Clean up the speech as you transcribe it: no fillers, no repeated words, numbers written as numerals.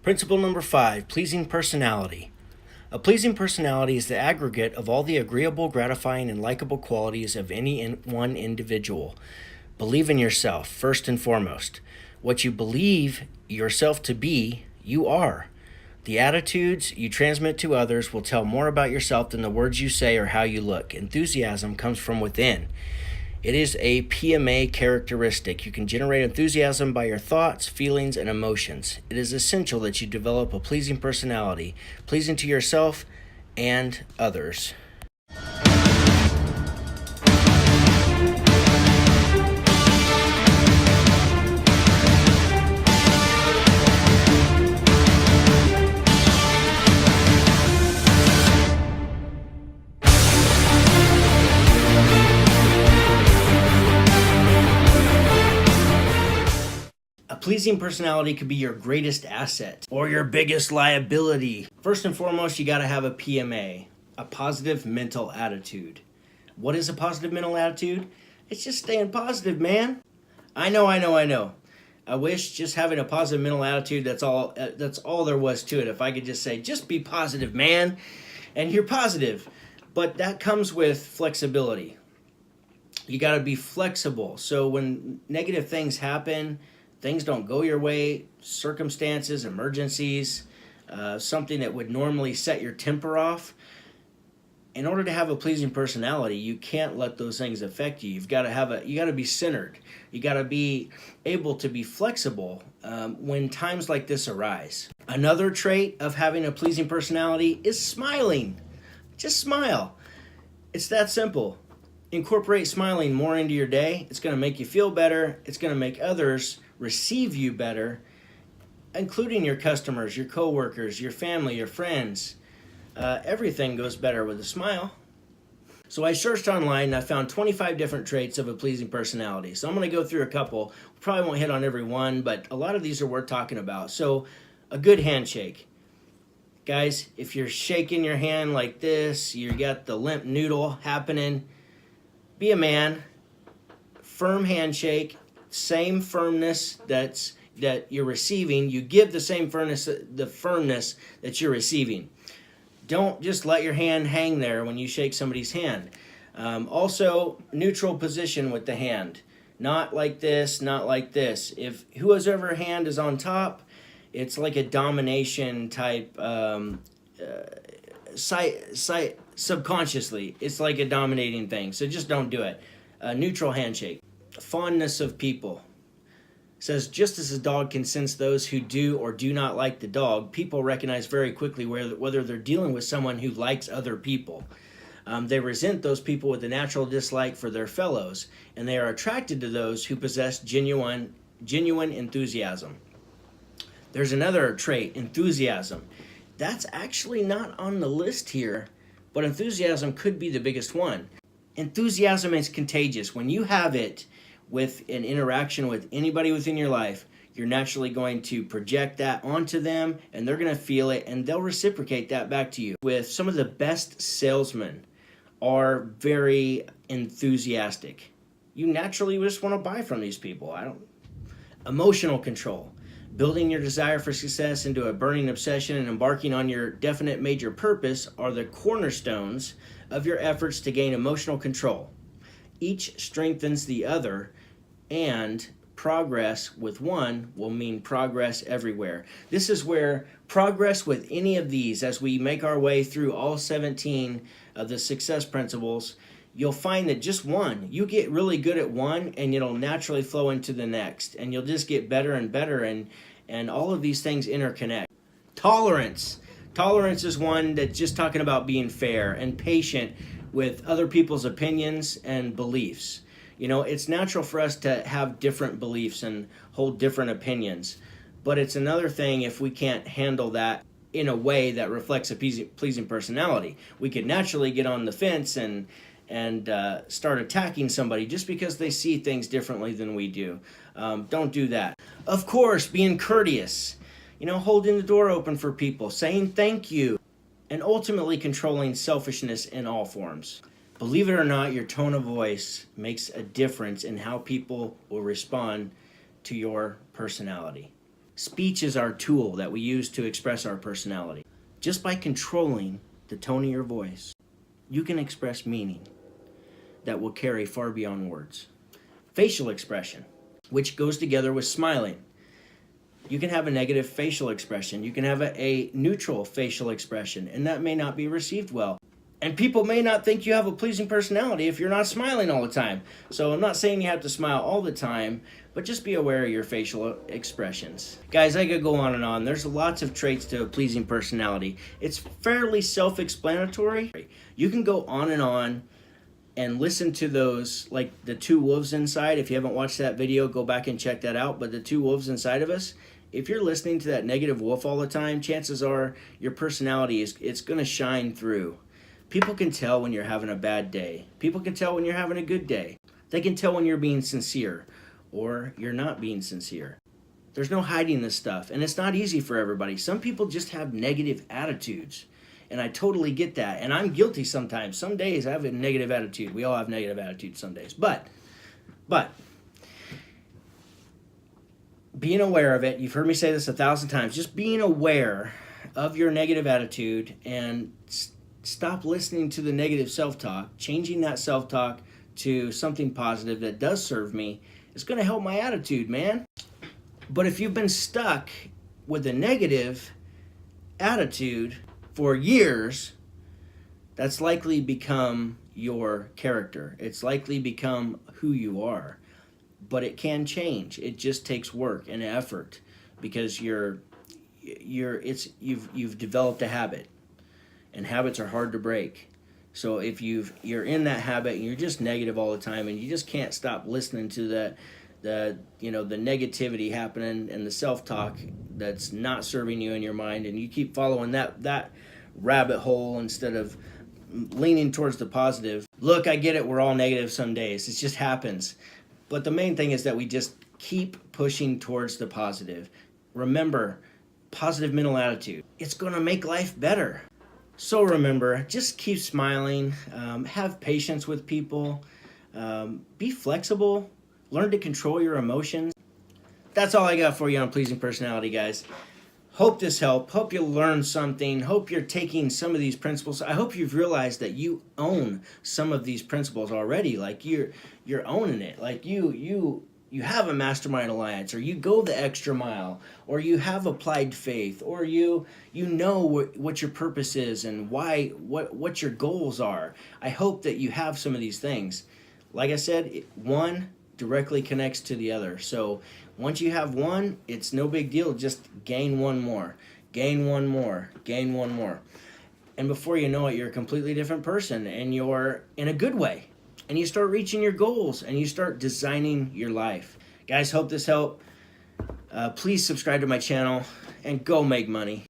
Principle number 5, pleasing personality. A pleasing personality is the aggregate of all the agreeable, gratifying, and likable qualities of one individual. Believe in yourself, first and foremost. What you believe yourself to be, you are. The attitudes you transmit to others will tell more about yourself than the words you say or how you look. Enthusiasm comes from within. It is a PMA characteristic. You can generate enthusiasm by your thoughts, feelings, and emotions. It is essential that you develop a pleasing personality, pleasing to yourself and others. A pleasing personality could be your greatest asset or your biggest liability. First and foremost, you got to have a PMA, a positive mental attitude. What is a positive mental attitude? It's just staying positive, man. I know. I wish just having a positive mental attitude, that's all there was to it. If I could just say, just be positive, man, and you're positive. But that comes with flexibility. You got to be flexible. So when negative things happen, things don't go your way, circumstances, emergencies, something that would normally set your temper off. In order to have a pleasing personality, you can't let those things affect you. You got to be centered. You got to be able to be flexible when times like this arise. Another trait of having a pleasing personality is smiling. Just smile. It's that simple. Incorporate smiling more into your day. It's going to make you feel better. It's going to make others receive you better, including your customers, your coworkers, your family, your friends. Everything goes better with a smile. So I searched online and I found 25 different traits of a pleasing personality. So I'm going to go through a couple. Probably won't hit on every one, but a lot of these are worth talking about. So a good handshake. Guys, if you're shaking your hand like this, you got the limp noodle happening, be a man. Firm handshake. Same firmness that you're receiving, you give the same firmness that you're receiving. Don't just let your hand hang there when you shake somebody's hand. Also, neutral position with the hand. Not like this, not like this. If whoever hand is on top, it's like a domination type, subconsciously. It's like a dominating thing, so just don't do it. Neutral handshake. Fondness of people. It says, just as a dog can sense those who do or do not like the dog, people recognize very quickly whether they're dealing with someone who likes other people. They resent those people with a natural dislike for their fellows, and they are attracted to those who possess genuine enthusiasm. There's another trait, enthusiasm. That's actually not on the list here, but enthusiasm could be the biggest one. Enthusiasm is contagious. When you have it with an interaction with anybody within your life, you're naturally going to project that onto them, and they're going to feel it, and they'll reciprocate that back to you. With some of the best salesmen are very enthusiastic. You naturally just want to buy from these people. Emotional control. Building your desire for success into a burning obsession and embarking on your definite major purpose are the cornerstones of your efforts to gain emotional control. Each strengthens the other, and progress with one will mean progress everywhere. This is where progress with any of these, as we make our way through all 17 of the success principles, you'll find that just one, you get really good at one, and it'll naturally flow into the next, and you'll just get better and better, and all of these things interconnect. Tolerance. Tolerance is one that's just talking about being fair and patient with other people's opinions and beliefs. You know, it's natural for us to have different beliefs and hold different opinions, but it's another thing if we can't handle that in a way that reflects a pleasing personality. We could naturally get on the fence and start attacking somebody just because they see things differently than we do. Don't do that. Of course, being courteous. You know, holding the door open for people, saying thank you, and ultimately controlling selfishness in all forms. Believe it or not, your tone of voice makes a difference in how people will respond to your personality. Speech is our tool that we use to express our personality. Just by controlling the tone of your voice, you can express meaning that will carry far beyond words. Facial expression, which goes together with smiling. You can have a negative facial expression. You can have a neutral facial expression, and that may not be received well. And people may not think you have a pleasing personality if you're not smiling all the time. So I'm not saying you have to smile all the time, but just be aware of your facial expressions. Guys, I could go on and on. There's lots of traits to a pleasing personality. It's fairly self-explanatory. You can go on and listen to those, like the two wolves inside. If you haven't watched that video, go back and check that out. But the two wolves inside of us, if you're listening to that negative wolf all the time, chances are your personality it's going to shine through. People can tell when you're having a bad day. People can tell when you're having a good day. They can tell when you're being sincere or you're not being sincere. There's no hiding this stuff, and it's not easy for everybody. Some people just have negative attitudes, and I totally get that, and I'm guilty sometimes. Some days I have a negative attitude. We all have negative attitudes some days, but being aware of it, you've heard me say this 1,000 times, just being aware of your negative attitude and stop listening to the negative self-talk, changing that self-talk to something positive that does serve me, is going to help my attitude, man. But if you've been stuck with a negative attitude for years, that's likely become your character. It's likely become who you are. But it can change. It just takes work and effort because you've developed a habit. And habits are hard to break. So if you're in that habit and you're just negative all the time and you just can't stop listening to the negativity happening and the self-talk that's not serving you in your mind, and you keep following that rabbit hole instead of leaning towards the positive. Look, I get it, we're all negative some days. It just happens. But the main thing is that we just keep pushing towards the positive. Remember, positive mental attitude. It's going to make life better. So remember, just keep smiling, have patience with people, be flexible, learn to control your emotions. That's all I got for you on pleasing personality, guys. Hope this helped. Hope you learned something. Hope you're taking some of these principles. I hope you've realized that you own some of these principles already. Like you're owning it. Like you have a mastermind alliance, or you go the extra mile, or you have applied faith, or you know what your purpose is and why, what your goals are. I hope that you have some of these things. Like I said, one directly connects to the other. So once you have one, it's no big deal. Just gain one more, gain one more, gain one more. And before you know it, you're a completely different person, and you're in a good way. And you start reaching your goals, and you start designing your life. Guys, hope this helped. Please subscribe to my channel, and go make money.